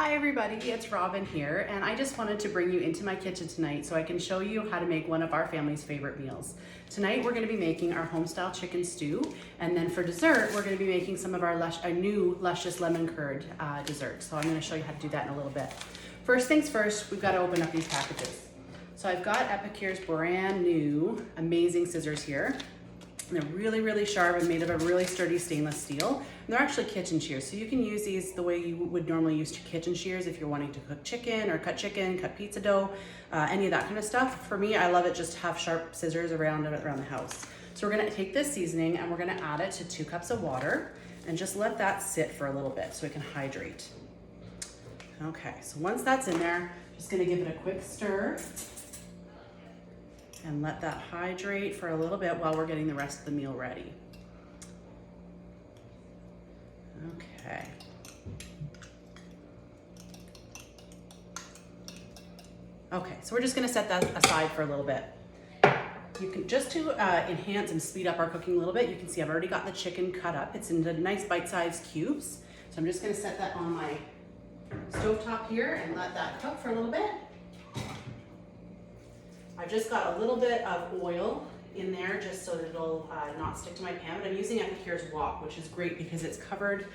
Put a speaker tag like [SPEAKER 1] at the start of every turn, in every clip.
[SPEAKER 1] Hi everybody, it's Robin here, and I just wanted to bring you into my kitchen tonight so I can show you how to make one of our family's favorite meals. Tonight we're going to be making our Homestyle chicken stew, and then for dessert we're going to be making some of our new Luscious Lemon Curd dessert. So I'm going to show you how to do that in a little bit. First things first, we've got to open up these packages. So I've got Epicure's brand new amazing scissors here. And they're really, really sharp and made of a really sturdy stainless steel. And they're actually kitchen shears, so you can use these the way you would normally use kitchen shears if you're wanting to cook chicken or cut pizza dough, any of that kind of stuff. For me, I love it just to have sharp scissors around the house. So we're gonna take this seasoning and we're gonna add it to 2 cups of water and just let that sit for a little bit so it can hydrate. Okay, so once that's in there, just gonna give it a quick stir and let that hydrate for a little bit while we're getting the rest of the meal ready. Okay. Okay, so we're just gonna set that aside for a little bit. You can, just to enhance and speed up our cooking a little bit, you can see I've already got the chicken cut up. It's in the nice bite-sized cubes. So I'm just gonna set that on my stovetop here and let that cook for a little bit. I've just got a little bit of oil in there just so that it'll not stick to my pan, but I'm using Epicure's wok, which is great because it's coated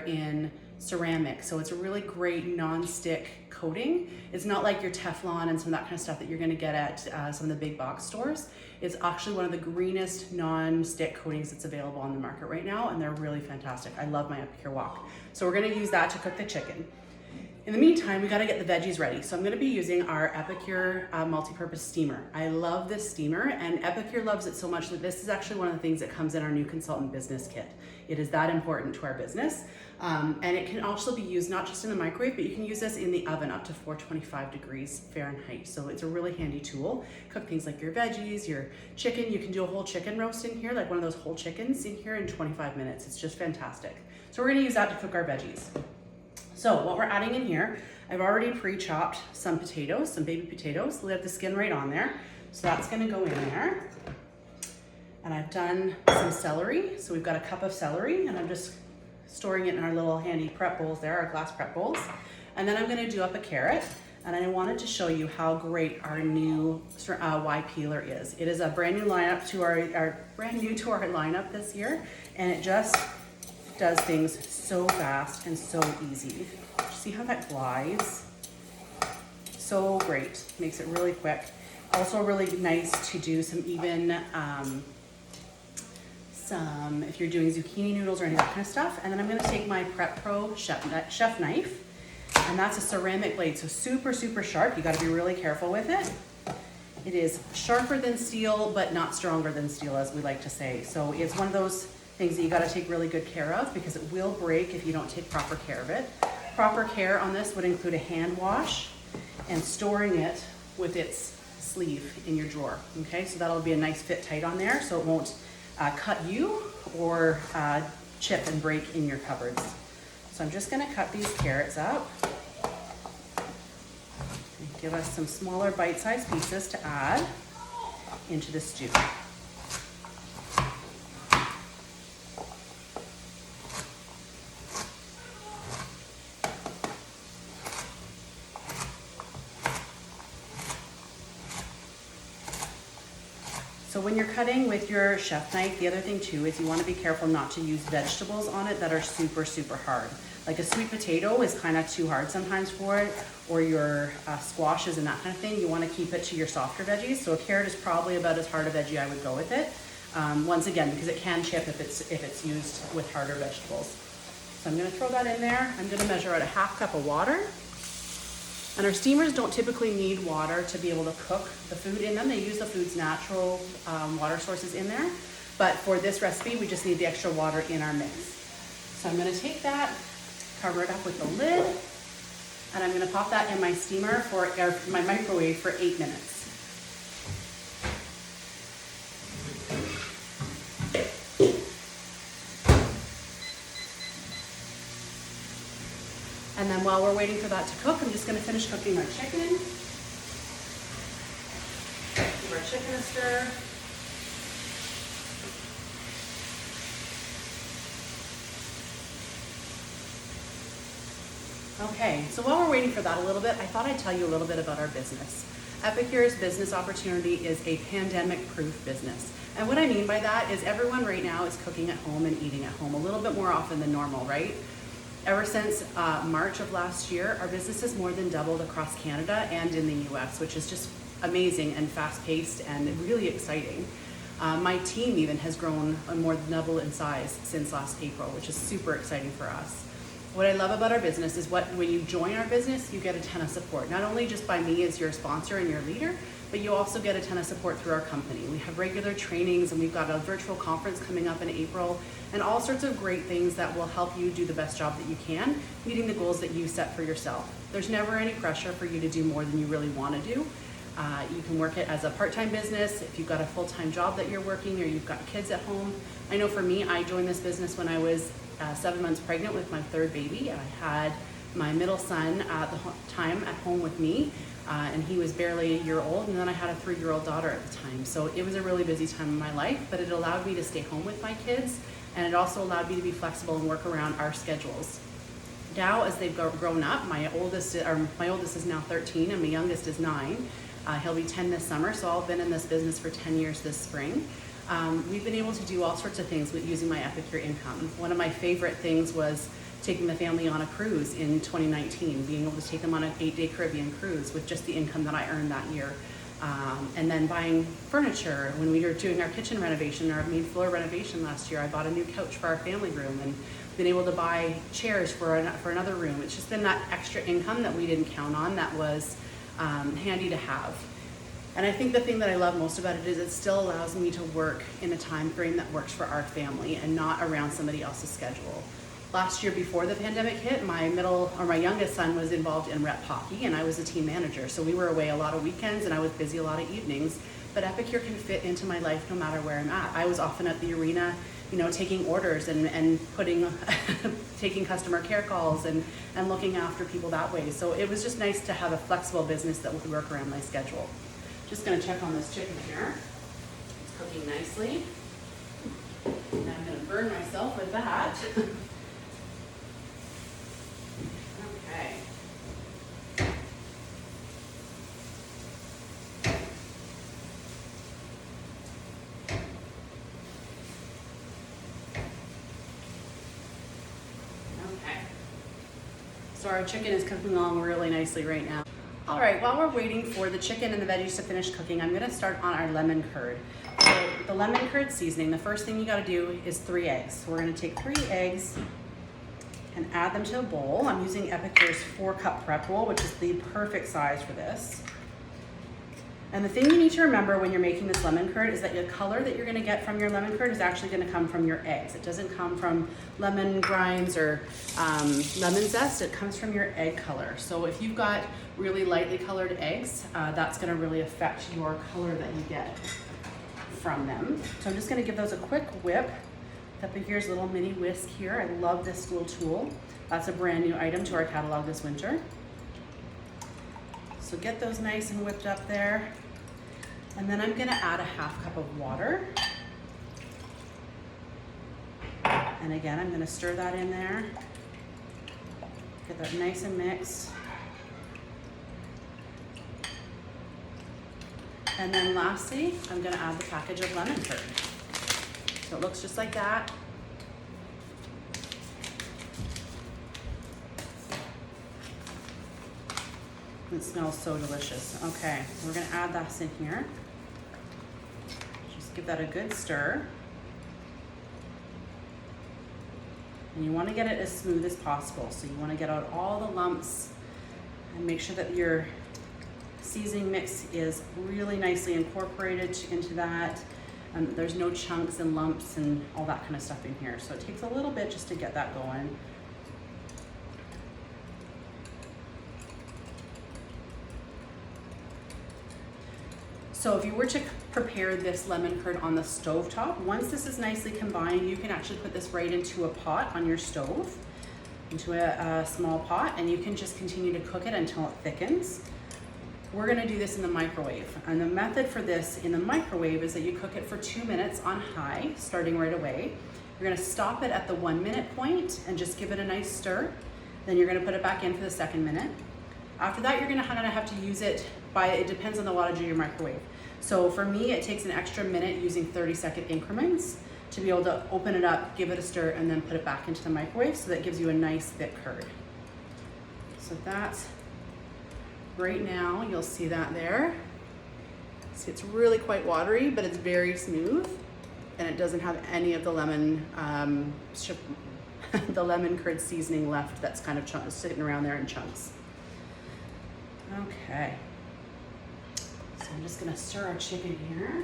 [SPEAKER 1] in ceramic. So it's a really great non-stick coating. It's not like your Teflon and some of that kind of stuff that you're gonna get at some of the big box stores. It's actually one of the greenest non-stick coatings that's available on the market right now, and they're really fantastic. I love my Epicure wok. So we're gonna use that to cook the chicken. In the meantime, we gotta get the veggies ready. So I'm gonna be using our Epicure multi-purpose steamer. I love this steamer, and Epicure loves it so much that this is actually one of the things that comes in our new consultant business kit. It is that important to our business. And it can also be used not just in the microwave, but you can use this in the oven up to 425 degrees Fahrenheit. So it's a really handy tool. Cook things like your veggies, your chicken. You can do a whole chicken roast in here, like one of those whole chickens in here in 25 minutes. It's just fantastic. So we're gonna use that to cook our veggies. So what we're adding in here, I've already pre-chopped some potatoes, some baby potatoes. We have the skin right on there. So that's gonna go in there. And I've done some celery. So we've got a cup of celery and I'm just storing it in our little handy prep bowls there, our glass prep bowls. And then I'm gonna do up a carrot. And I wanted to show you how great our new Y peeler is. It is a brand new lineup to our lineup this year. And it just does things so fast and so easy. See how that glides? So great, makes it really quick. Also really nice to do some if you're doing zucchini noodles or any of that kind of stuff. And then I'm gonna take my Prep Pro chef knife, and that's a ceramic blade, so super, super sharp. You gotta be really careful with it. It is sharper than steel, but not stronger than steel, as we like to say. So it's one of those things that you gotta take really good care of because it will break if you don't take proper care of it. Proper care on this would include a hand wash and storing it with its sleeve in your drawer, okay? So that'll be a nice fit tight on there so it won't cut you or chip and break in your cupboards. So I'm just gonna cut these carrots up and give us some smaller bite-sized pieces to add into the stew. So when you're cutting with your chef knife, the other thing too is you want to be careful not to use vegetables on it that are super, super hard. Like a sweet potato is kind of too hard sometimes for it, or your squashes and that kind of thing. You want to keep it to your softer veggies. So a carrot is probably about as hard a veggie I would go with it. Once again, because it can chip if it's used with harder vegetables. So I'm going to throw that in there. I'm going to measure out a half cup of water. And our steamers don't typically need water to be able to cook the food in them. They use the food's natural water sources in there. But for this recipe, we just need the extra water in our mix. So I'm gonna take that, cover it up with the lid, and I'm gonna pop that in my steamer or my microwave for 8 minutes. And then while we're waiting for that to cook, I'm just gonna finish cooking our chicken. Give our chicken a stir. Okay, so while we're waiting for that a little bit, I thought I'd tell you a little bit about our business. Epicure's business opportunity is a pandemic-proof business. And what I mean by that is everyone right now is cooking at home and eating at home a little bit more often than normal, right? Ever since March of last year, our business has more than doubled across Canada and in the US, which is just amazing and fast-paced and really exciting. My team even has grown more than double in size since last April, which is super exciting for us. What I love about our business is when you join our business, you get a ton of support, not only just by me as your sponsor and your leader, but you also get a ton of support through our company. We have regular trainings, and we've got a virtual conference coming up in April, and all sorts of great things that will help you do the best job that you can, meeting the goals that you set for yourself. There's never any pressure for you to do more than you really want to do. You can work it as a part-time business if you've got a full-time job that you're working or you've got kids at home. I know for me, I joined this business when I was 7 months pregnant with my third baby. I had my middle son at the time at home with me, and he was barely a year old, and then I had a 3-year-old daughter at the time. So it was a really busy time in my life, but it allowed me to stay home with my kids, and it also allowed me to be flexible and work around our schedules. Now, as they've grown up, my oldest is now 13 and my youngest is 9. He'll be 10 this summer, so I've been in this business for 10 years this spring. We've been able to do all sorts of things with using my Epicure income. One of my favorite things was taking the family on a cruise in 2019, being able to take them on an 8-day Caribbean cruise with just the income that I earned that year. And then buying furniture. When we were doing our kitchen renovation, our main floor renovation last year, I bought a new couch for our family room and been able to buy chairs for another room. It's just been that extra income that we didn't count on that was handy to have. And I think the thing that I love most about it is it still allows me to work in a time frame that works for our family and not around somebody else's schedule. Last year before the pandemic hit, my youngest son was involved in rep hockey and I was a team manager. So we were away a lot of weekends and I was busy a lot of evenings, but Epicure can fit into my life no matter where I'm at. I was often at the arena, taking orders and putting, taking customer care calls and looking after people that way. So it was just nice to have a flexible business that would work around my schedule. Just gonna check on this chicken here. It's cooking nicely. And I'm gonna burn myself with that. Okay. Okay. So our chicken is cooking along really nicely right now. All right, while we're waiting for the chicken and the veggies to finish cooking, I'm gonna start on our lemon curd. So the lemon curd seasoning, the first thing you gotta do is 3 eggs. So we're gonna take 3 eggs and add them to a bowl. I'm using Epicure's 4-cup prep bowl, which is the perfect size for this. And the thing you need to remember when you're making this lemon curd is that the color that you're gonna get from your lemon curd is actually gonna come from your eggs. It doesn't come from lemon grinds or lemon zest, it comes from your egg color. So if you've got really lightly colored eggs, that's gonna really affect your color that you get from them. So I'm just gonna give those a quick whip. Epicure's little mini whisk here. I love this little tool. That's a brand new item to our catalog this winter. So get those nice and whipped up there. And then I'm gonna add a 1/2 cup of water. And again, I'm gonna stir that in there. Get that nice and mixed. And then lastly, I'm gonna add the package of lemon curd. So it looks just like that. It smells so delicious. Okay, we're gonna add this in here. Just give that a good stir. And you wanna get it as smooth as possible. So you wanna get out all the lumps and make sure that your seasoning mix is really nicely incorporated into that. And there's no chunks and lumps and all that kind of stuff in here. So it takes a little bit just to get that going. So if you were to prepare this lemon curd on the stove top, once this is nicely combined, you can actually put this right into a pot on your stove, into a small pot, and you can just continue to cook it until it thickens. We're gonna do this in the microwave. And the method for this in the microwave is that you cook it for 2 minutes on high, starting right away. You're gonna stop it at the 1 minute point and just give it a nice stir. Then you're gonna put it back in for the second minute. After that, you're gonna have to use it it depends on the wattage of your microwave. So for me, it takes an extra minute using 30-second increments to be able to open it up, give it a stir, and then put it back into the microwave, so that gives you a nice thick curd. So that's, right now, you'll see that there. See, it's really quite watery, but it's very smooth, and it doesn't have any of the lemon, the lemon curd seasoning left that's kind of sitting around there in chunks. Okay, so I'm just gonna stir our chicken here.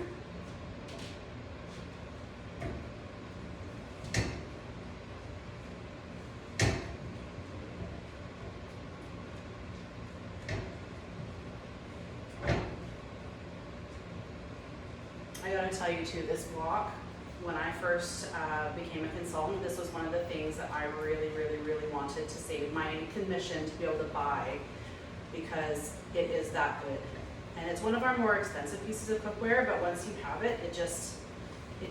[SPEAKER 1] I gotta tell you too, this wok, when I first became a consultant, this was one of the things that I really, really, really wanted to save my commission to be able to buy, because it is that good. And it's one of our more expensive pieces of cookware, but once you have it, it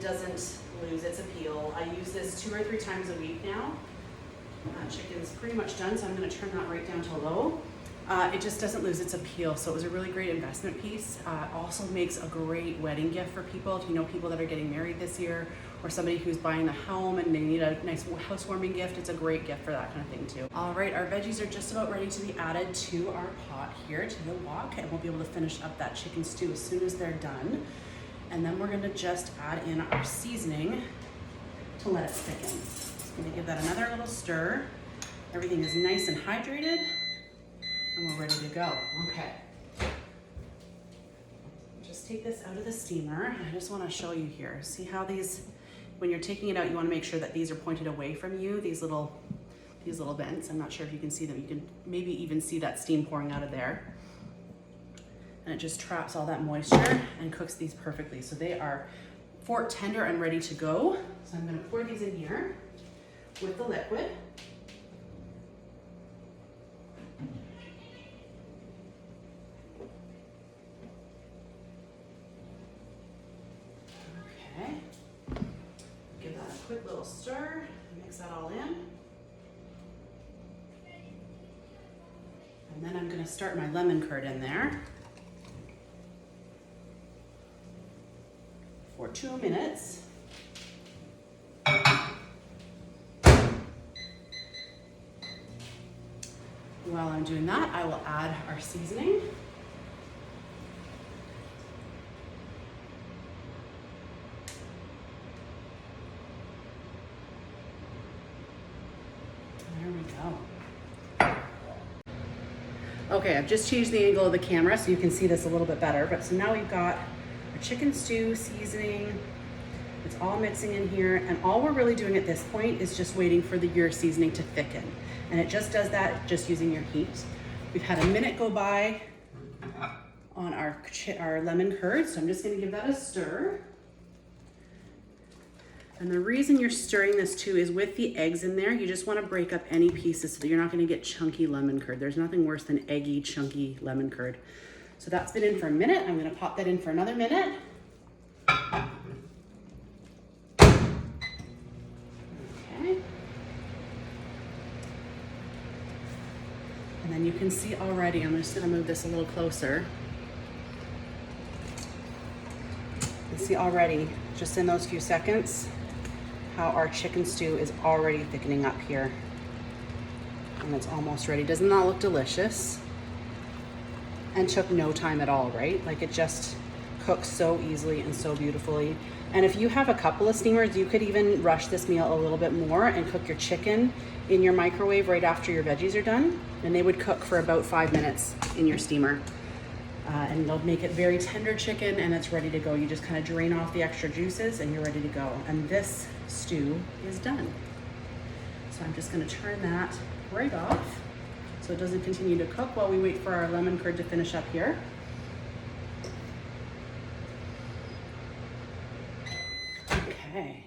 [SPEAKER 1] doesn't lose its appeal. I use this 2 or 3 times a week now. Chicken's pretty much done, so I'm gonna turn that right down to low. It just doesn't lose its appeal, so it was a really great investment piece. Also makes a great wedding gift for people. If you know people that are getting married this year, or somebody who's buying a home and they need a nice housewarming gift, it's a great gift for that kind of thing too. All right, our veggies are just about ready to be added to our pot here, to the wok, and we'll be able to finish up that chicken stew as soon as they're done. And then we're gonna just add in our seasoning to let it thicken. Just gonna give that another little stir. Everything is nice and hydrated, and we're ready to go. Okay. Just take this out of the steamer. I just want to show you here. See how these, when you're taking it out, you want to make sure that these are pointed away from you, these little vents. I'm not sure if you can see them. You can maybe even see that steam pouring out of there. And it just traps all that moisture and cooks these perfectly. So they are fork tender and ready to go. So I'm going to pour these in here with the liquid. Okay, give that a quick little stir, mix that all in. And then I'm gonna start my lemon curd in there for 2 minutes. While I'm doing that, I will add our seasoning. There we go. Okay, I've just changed the angle of the camera so you can see this a little bit better. But so now we've got our chicken stew seasoning. It's all mixing in here, and all we're really doing at this point is just waiting for your seasoning to thicken. And it just does that just using your heat. We've had a minute go by on our lemon curd, so I'm just gonna give that a stir. And the reason you're stirring this too is with the eggs in there, you just wanna break up any pieces so that you're not gonna get chunky lemon curd. There's nothing worse than eggy, chunky lemon curd. So that's been in for a minute. I'm gonna pop that in for another minute. Okay. And then you can see already, I'm just gonna move this a little closer. You can see already, just in those few seconds, how our chicken stew is already thickening up here. And it's almost ready. Doesn't that look delicious? And took no time at all, right? Like it just cooks so easily and so beautifully. And if you have a couple of steamers, you could even rush this meal a little bit more and cook your chicken in your microwave right after your veggies are done. And they would cook for about 5 minutes in your steamer. And they'll make it very tender chicken, and it's ready to go. You just kind of drain off the extra juices and you're ready to go. And this stew is done. So I'm just gonna turn that right off so it doesn't continue to cook while we wait for our lemon curd to finish up here. Okay.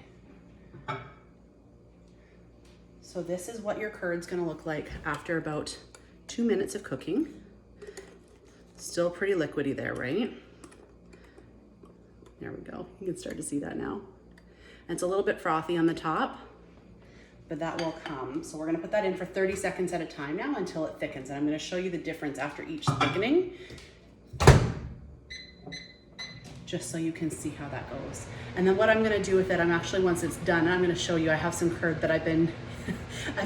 [SPEAKER 1] So this is what your curd's gonna look like after about 2 minutes of cooking. Still pretty liquidy there, right? There we go. You can start to see that now. And it's a little bit frothy on the top, but that will come. So we're gonna put that in for 30 seconds at a time now until it thickens. And I'm gonna show you the difference after each thickening, just so you can see how that goes. And then what I'm gonna do with it, I'm actually, once it's done, I'm gonna show you, I have some curd that I've been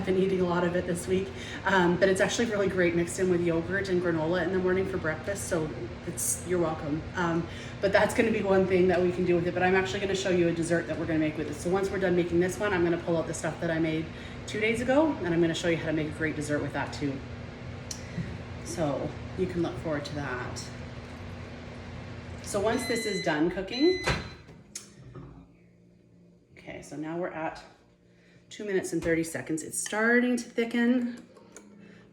[SPEAKER 1] eating a lot of it this week, but it's actually really great mixed in with yogurt and granola in the morning for breakfast, so you're welcome. But that's gonna be one thing that we can do with it, but I'm actually gonna show you a dessert that we're gonna make with it. So once we're done making this one, I'm gonna pull out the stuff that I made 2 days ago, and I'm gonna show you how to make a great dessert with that too. So you can look forward to that. So once this is done cooking, okay, so now we're at 2 minutes and 30 seconds. It's starting to thicken,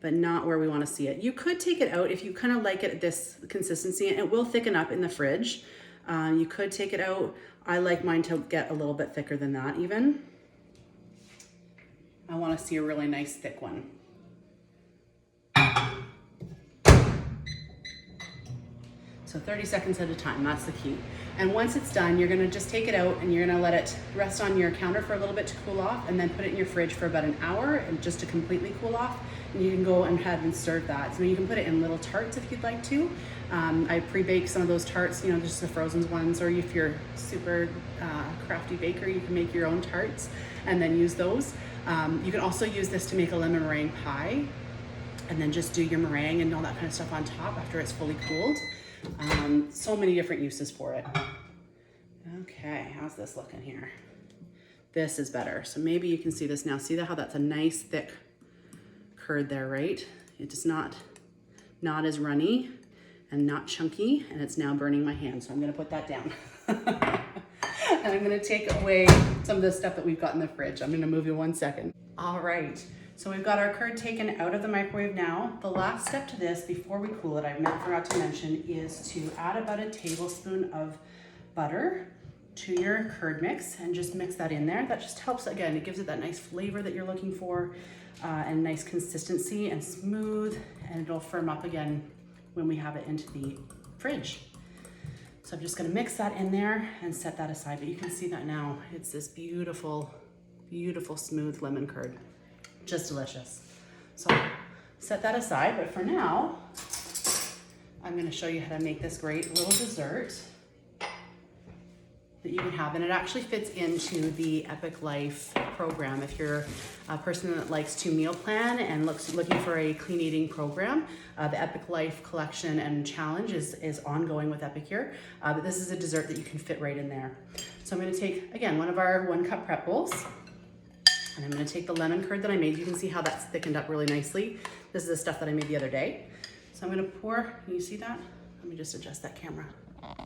[SPEAKER 1] but not where we want to see it. You could take it out if you kind of like it at this consistency, and it will thicken up in the fridge. You could take it out. I like mine to get a little bit thicker than that even. I want to see a really nice thick one. So 30 seconds at a time, that's the key. And once it's done, you're gonna just take it out and you're gonna let it rest on your counter for a little bit to cool off, and then put it in your fridge for about an hour and just to completely cool off. And you can go and have and serve that. So you can put it in little tarts if you'd like to. I pre-bake some of those tarts, you know, just the frozen ones, or if you're super crafty baker, you can make your own tarts and then use those. You can also use this to make a lemon meringue pie, and then just do your meringue and all that kind of stuff on top after it's fully cooled. So many different uses for it. Okay, how's this looking here? This is better. So maybe you can see this now. See how that's a nice thick curd there, right? It's not as runny and not chunky, and it's now burning my hand. So I'm gonna put that down. And I'm gonna take away some of the stuff that we've got in the fridge. I'm gonna move you 1 second. All right. So we've got our curd taken out of the microwave now. The last step to this before we cool it, I forgot to mention, is to add about a tablespoon of butter to your curd mix and just mix that in there. That just helps, again, it gives it that nice flavor that you're looking for, and nice consistency and smooth, and it'll firm up again when we have it into the fridge. So I'm just gonna mix that in there and set that aside, but you can see that now. It's this beautiful, beautiful smooth lemon curd. Just delicious. So set that aside, but for now, I'm gonna show you how to make this great little dessert that you can have, and it actually fits into the Epic Life program. If you're a person that likes to meal plan and looking for a clean eating program, the Epic Life collection and challenge is ongoing with Epicure, but this is a dessert that you can fit right in there. So I'm gonna take, again, one of our 1 cup prep bowls, and I'm gonna take the lemon curd that I made. You can see how that's thickened up really nicely. This is the stuff that I made the other day. So I'm gonna pour, can you see that? Let me just adjust that camera a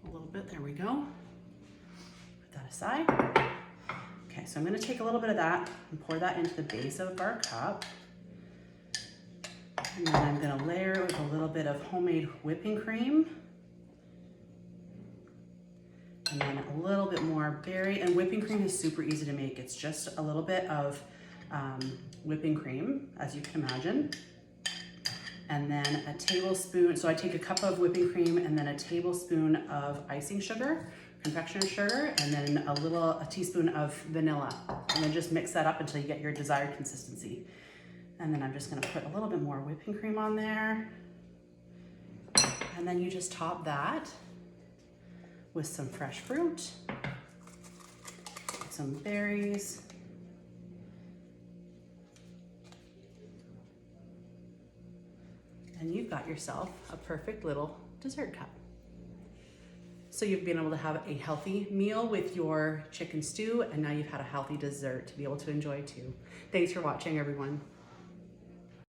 [SPEAKER 1] little bit, there we go. Put that aside. Okay, so I'm gonna take a little bit of that and pour that into the base of our cup. And then I'm gonna layer it with a little bit of homemade whipping cream. And then a little bit more berry, and whipping cream is super easy to make. It's just a little bit of whipping cream, as you can imagine. And then a tablespoon, so I take a cup of whipping cream and then a tablespoon of icing sugar, confectioner sugar, and then a teaspoon of vanilla. And then just mix that up until you get your desired consistency. And then I'm just gonna put a little bit more whipping cream on there. And then you just top that with some fresh fruit, some berries, and you've got yourself a perfect little dessert cup. So you've been able to have a healthy meal with your chicken stew, and now you've had a healthy dessert to be able to enjoy too. Thanks for watching, everyone.